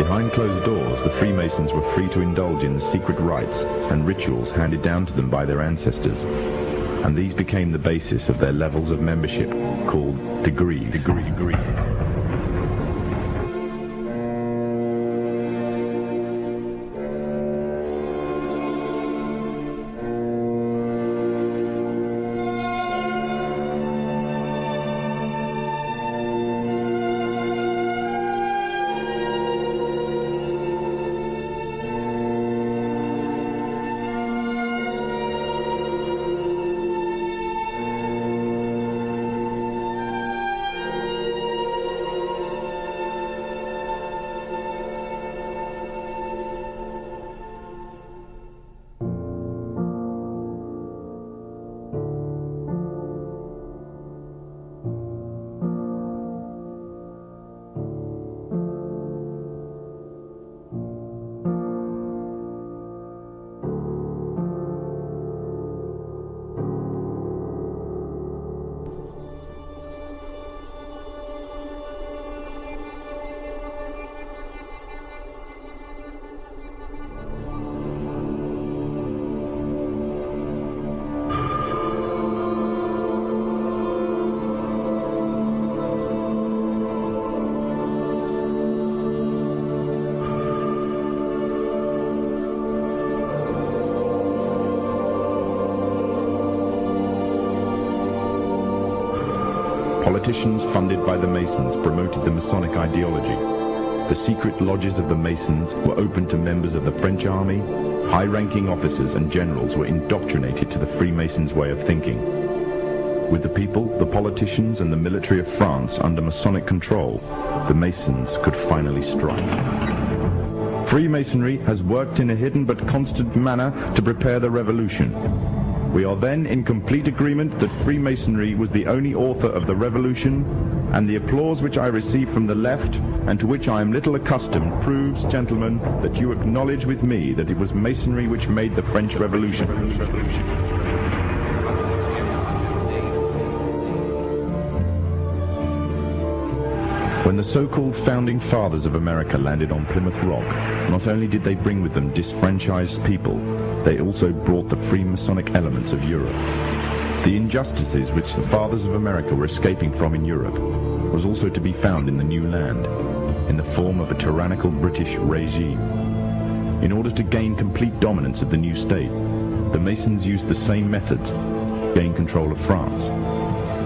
Behind closed doors, the Freemasons were free to indulge in the secret rites and rituals handed down to them by their ancestors, and these became the basis of their levels of membership, called degrees. Politicians funded by the Masons promoted the Masonic ideology. The secret lodges of the Masons were open to members of the French army. High-ranking officers and generals were indoctrinated to the Freemasons' way of thinking. With the people, the politicians, and the military of France under Masonic control, the Masons could finally strike. Freemasonry has worked in a hidden but constant manner to prepare the revolution. We are then in complete agreement that Freemasonry was the only author of the revolution, and the applause which I receive from the left, and to which I am little accustomed, proves, gentlemen, that you acknowledge with me that it was Masonry which made the French Revolution. When the so-called founding fathers of America landed on Plymouth Rock, not only did they bring with them disfranchised people, they also brought the Freemasonic elements of Europe. The injustices which the fathers of America were escaping from in Europe was also to be found in the new land, in the form of a tyrannical British regime. In order to gain complete dominance of the new state, the Masons used the same methods to gain control of France.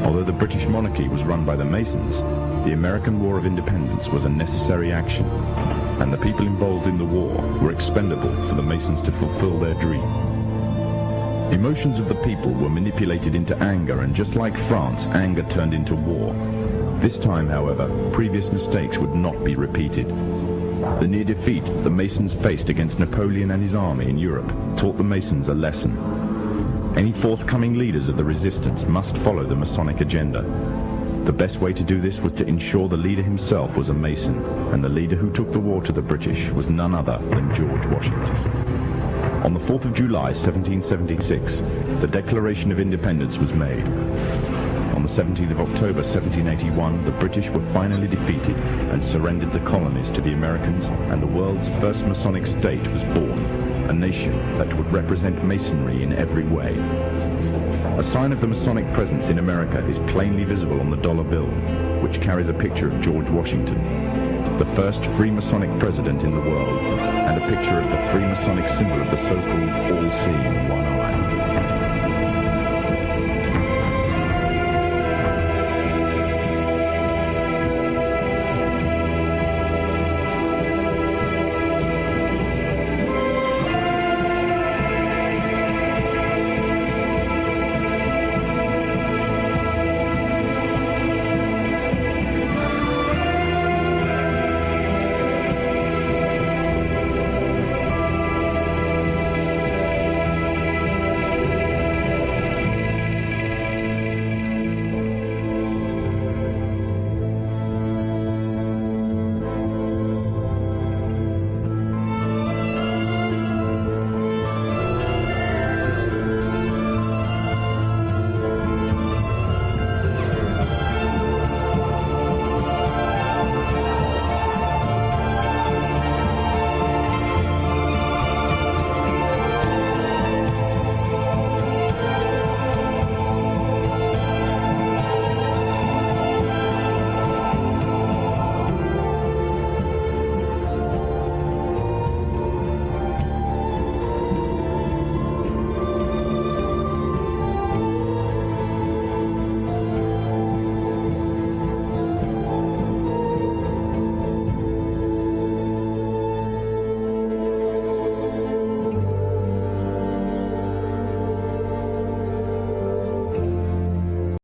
Although the British monarchy was run by the Masons, the American War of Independence was a necessary action, and the people involved in the war were expendable for the Masons to fulfill their dream. Emotions of the people were manipulated into anger, and just like France, anger turned into war. This time, however, previous mistakes would not be repeated. The near defeat the Masons faced against Napoleon and his army in Europe taught the Masons a lesson. Any forthcoming leaders of the resistance must follow the Masonic agenda. The best way to do this was to ensure the leader himself was a Mason, and the leader who took the war to the British was none other than George Washington. On the 4th of July, 1776, the Declaration of Independence was made. On the 17th of October, 1781, the British were finally defeated and surrendered the colonies to the Americans, and the world's first Masonic state was born, a nation that would represent Masonry in every way. A sign of the Masonic presence in America is plainly visible on the dollar bill, which carries a picture of George Washington, the first Freemasonic president in the world, and a picture of the Freemasonic symbol of the so-called all-seeing one eye.